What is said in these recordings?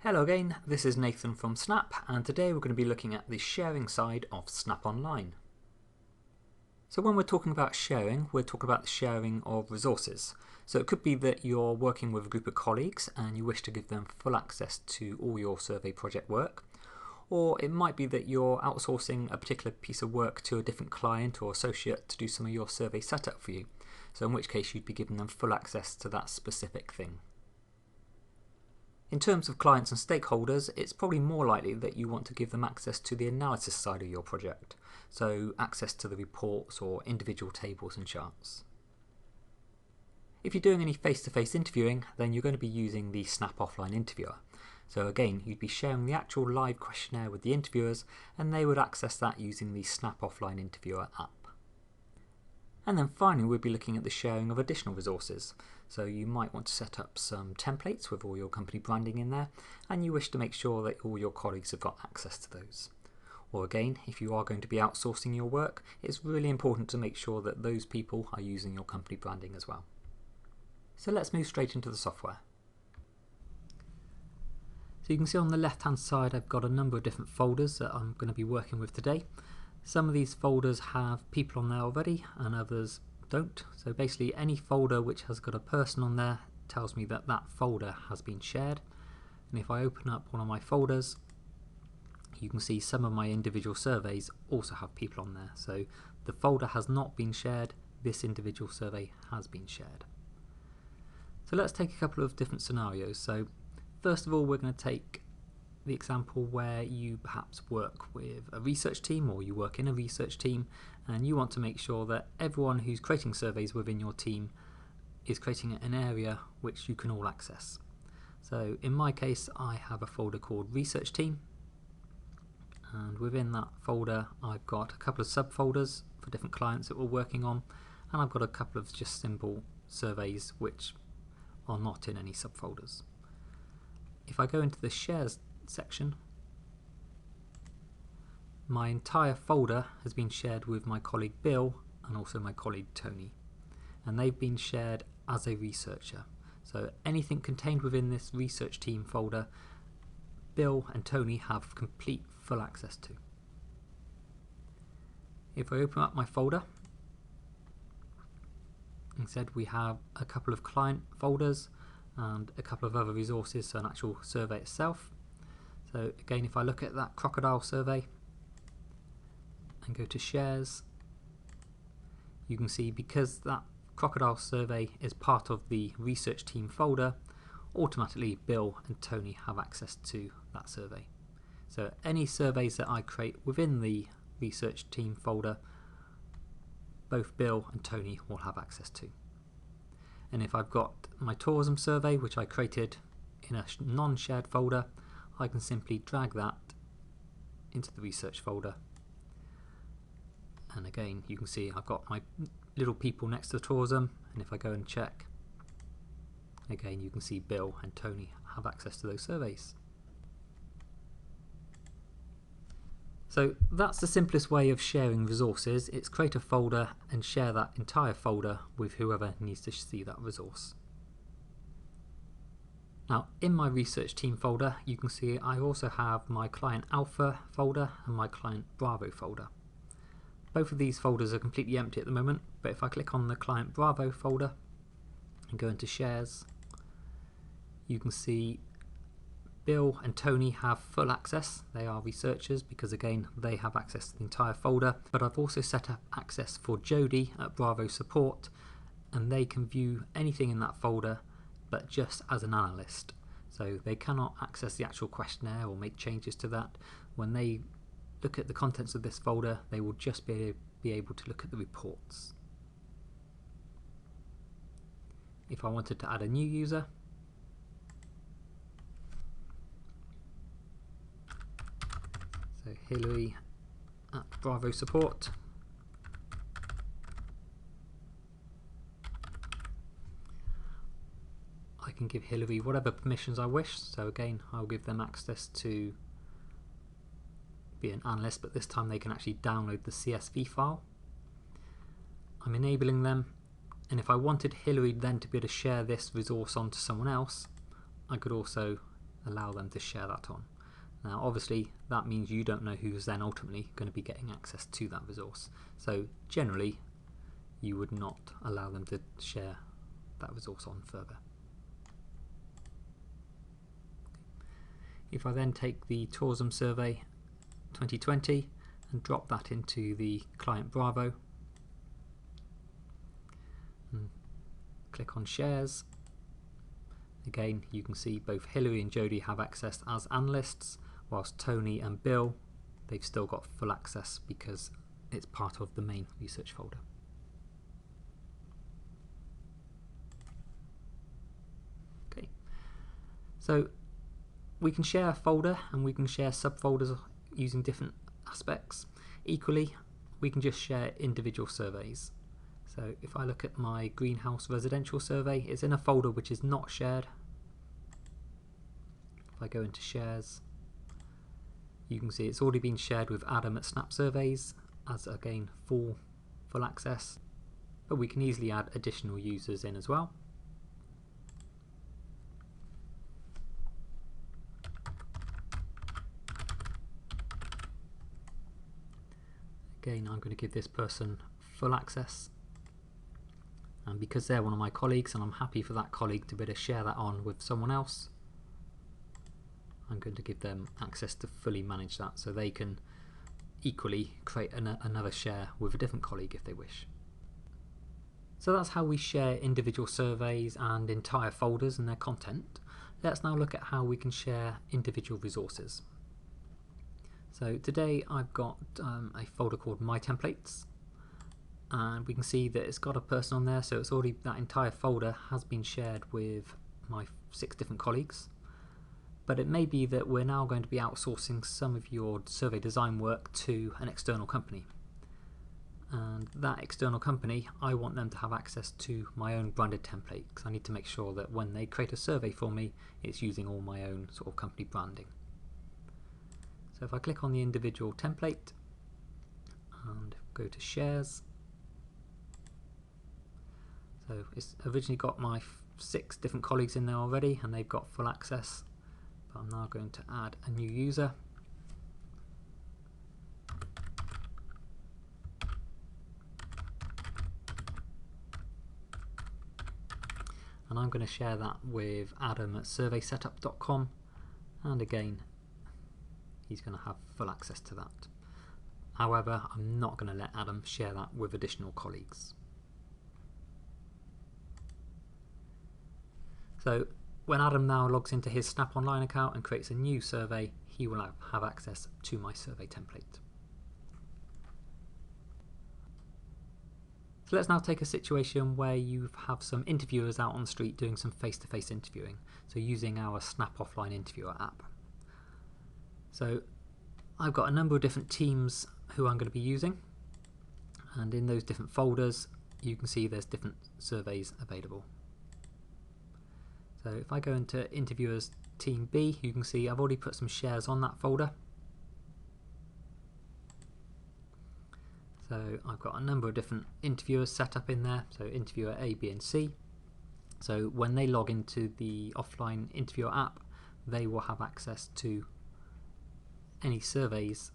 Hello again, this is Nathan from Snap, and today we're going to be looking at the sharing side of Snap Online. So when we're talking about sharing, we're talking about the sharing of resources. So it could be that you're working with a group of colleagues and you wish to give them full access to all your survey project work. Or it might be that you're outsourcing a particular piece of work to a different client or associate to do some of your survey setup for you. So in which case you'd be giving them full access to that specific thing. In terms of clients and stakeholders, it's probably more likely that you want to give them access to the analysis side of your project, so access to the reports or individual tables and charts. If you're doing any face-to-face interviewing, then you're going to be using the Snap Offline Interviewer. So again, you'd be sharing the actual live questionnaire with the interviewers, and they would access that using the Snap Offline Interviewer app. And then finally we'll be looking at the sharing of additional resources. So you might want to set up some templates with all your company branding in there, and you wish to make sure that all your colleagues have got access to those. Or again, if you are going to be outsourcing your work, it's really important to make sure that those people are using your company branding as well. So let's move straight into the software. So you can see on the left hand side I've got a number of different folders that I'm going to be working with today. Some of these folders have people on there already and others don't. So basically any folder which has got a person on there tells me that that folder has been shared. And if I open up one of my folders, you can see some of my individual surveys also have people on there. So the folder has not been shared, this individual survey has been shared. So let's take a couple of different scenarios. So first of all, we're going to take the example where you perhaps work with a research team, or you work in a research team and you want to make sure that everyone who's creating surveys within your team is creating an area which you can all access. So in my case I have a folder called research team, and within that folder I've got a couple of subfolders for different clients that we're working on, and I've got a couple of just simple surveys which are not in any subfolders. If I go into the shares section, my entire folder has been shared with my colleague Bill and also my colleague Tony, and they've been shared as a researcher. So anything contained within this research team folder, Bill and Tony have complete full access to. If I open up my folder, instead we have a couple of client folders and a couple of other resources, so an actual survey itself. So again, if I look at that crocodile survey and go to shares, you can see because that crocodile survey is part of the research team folder, automatically Bill and Tony have access to that survey. So any surveys that I create within the research team folder, both Bill and Tony will have access to. And if I've got my tourism survey which I created in a non-shared folder, I can simply drag that into the research folder, and again you can see I've got my little people next to tourism, and if I go and check, again you can see Bill and Tony have access to those surveys. So that's the simplest way of sharing resources. It's create a folder and share that entire folder with whoever needs to see that resource. Now in my research team folder you can see I also have my client alpha folder and my client bravo folder. Both of these folders are completely empty at the moment, but if I click on the client bravo folder and go into shares, you can see Bill and Tony have full access. They are researchers because again they have access to the entire folder, but I've also set up access for Jody at Bravo Support, and they can view anything in that folder but just as an analyst. So they cannot access the actual questionnaire or make changes to that. When they look at the contents of this folder, they will just be able to look at the reports. If I wanted to add a new user, so Hillary at Bravo Support, I can give Hillary whatever permissions I wish. So again I'll give them access to be an analyst, but this time they can actually download the CSV file. I'm enabling them, and if I wanted Hillary then to be able to share this resource onto someone else, I could also allow them to share that on. Now obviously that means you don't know who's then ultimately going to be getting access to that resource, so generally you would not allow them to share that resource on further. If I then take the tourism survey 2020 and drop that into the client Bravo and click on shares, again you can see both Hilary and Jodie have access as analysts, whilst Tony and Bill, they've still got full access because it's part of the main research folder. Okay, so we can share a folder and we can share subfolders using different aspects. Equally, we can just share individual surveys. So if I look at my greenhouse residential survey, it's in a folder which is not shared. If I go into shares, you can see it's already been shared with Adam at Snap Surveys as, again, full access, but we can easily add additional users in as well. Again, I'm going to give this person full access, and because they're one of my colleagues and I'm happy for that colleague to be able to share that on with someone else, I'm going to give them access to fully manage that, so they can equally create another share with a different colleague if they wish. So that's how we share individual surveys and entire folders and their content. Let's now look at how we can share individual resources. So today I've got a folder called My Templates, and we can see that it's got a person on there, so it's already, that entire folder has been shared with my 6 different colleagues. But it may be that we're now going to be outsourcing some of your survey design work to an external company, and that external company, I want them to have access to my own branded template, because I need to make sure that when they create a survey for me, it's using all my own sort of company branding. So if I click on the individual template and go to shares, so it's originally got my 6 different colleagues in there already and they've got full access, but I'm now going to add a new user. And I'm going to share that with Adam at surveysetup.com, and again he's going to have full access to that. However, I'm not going to let Adam share that with additional colleagues. So when Adam now logs into his Snap Online account and creates a new survey, he will have access to my survey template. So let's now take a situation where you have some interviewers out on the street doing some face-to-face interviewing, so using our Snap Offline Interviewer app. So I've got a number of different teams who I'm going to be using, and in those different folders you can see there's different surveys available. So if I go into Interviewers Team B, you can see I've already put some shares on that folder. So I've got a number of different interviewers set up in there, so interviewer A, B and C. So when they log into the offline interviewer app, they will have access to any surveys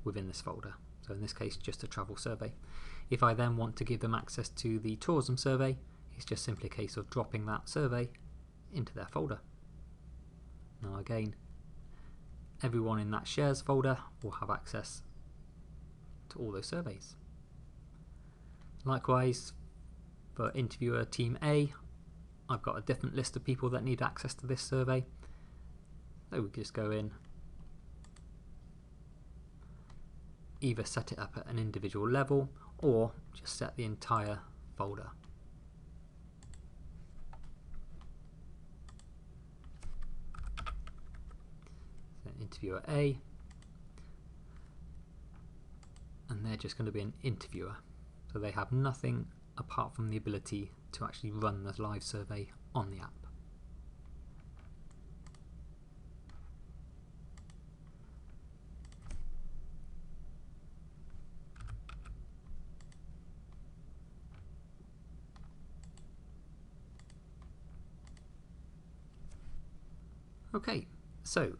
within this folder. So in this case, just a travel survey. If I then want to give them access to the tourism survey, it's just simply a case of dropping that survey into their folder. Now again, everyone in that shares folder will have access to all those surveys. Likewise, for interviewer team A, I've got a different list of people that need access to this survey. So we just go in, either set it up at an individual level or just set the entire folder. So interviewer A, and they're just going to be an interviewer, so they have nothing apart from the ability to actually run the live survey on the app. Okay, so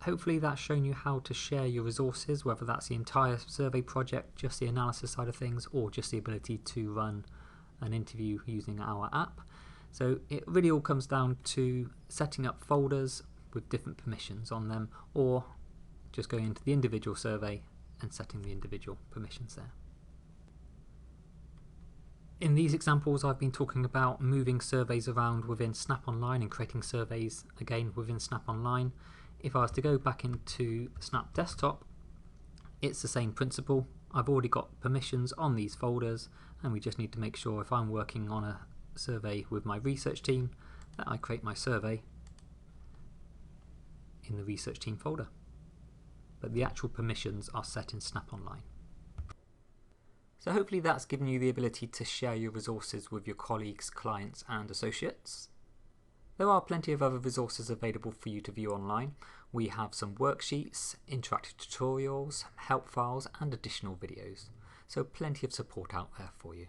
hopefully that's shown you how to share your resources, whether that's the entire survey project, just the analysis side of things, or just the ability to run an interview using our app. So it really all comes down to setting up folders with different permissions on them, or just going into the individual survey and setting the individual permissions there. In these examples I've been talking about moving surveys around within Snap Online and creating surveys again within Snap Online. If I was to go back into Snap Desktop, it's the same principle. I've already got permissions on these folders, and we just need to make sure if I'm working on a survey with my research team that I create my survey in the research team folder. But the actual permissions are set in Snap Online. So hopefully that's given you the ability to share your resources with your colleagues, clients and associates. There are plenty of other resources available for you to view online. We have some worksheets, interactive tutorials, help files and additional videos. So plenty of support out there for you.